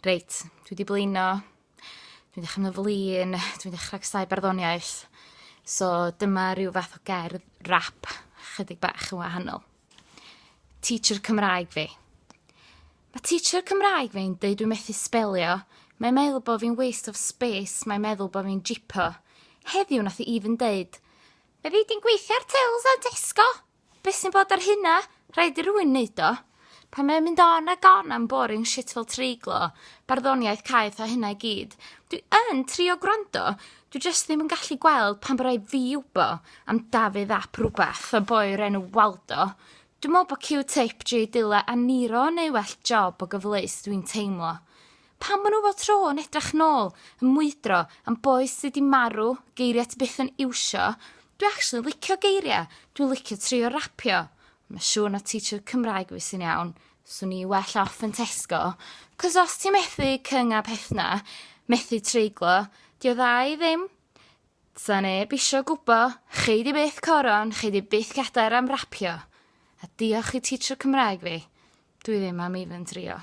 Reit, dwi wedi blino, dwi'n dechrau mynd flin, dwi'n dechrau cysau barddoniaeth. So dyma rhyw fath o gerdd rap, chydig bach yn wahanol. Teacher Cymraeg fi. Mae teacher Cymraeg fi'n deud dwi'n methu sbelio. Mae'n meddwl bod fi'n waste of space, mae'n meddwl bod fi'n jipo. Heddiw nath i even deud, "Fe fi di'n gweithio ar tils a Tesco? Be sy'n bod ar hynna? Rhaid i rywun neud o." Pan mae'n mynd on ag on am boring shit fel treiglo, barddoniaeth caeth a hynna i gyd, dwi yn trio gwrando, dwi jyst ddim yn gallu gweld pan bod rhaid fi wbo am Dafydd ap rwbath o boi o'r enw Waldo. Dwi'n meddwl bod Q-Tip, J Dilla a Nero neu well job o gyfleus dwi'n teimlo. Pan maen nhw fel tro yn edrych nôl, yn mwydro am boes sydd wedi marw, geiriau ti byth yn iwsio, dwi actually licio geiriau, dwi'n licio trio rapio. Mae siŵr na teacher Cymraeg fi sy'n iawn, swn i well off yn Tesco, cos os ti methu cynga pethna, methu treiglo, di o dda i ddim. Sa neb isio gwbo, chi di byth coron, chi di byth gadair am rapio. A diolch i teacher Cymraeg fi, dwi ddim am even trio.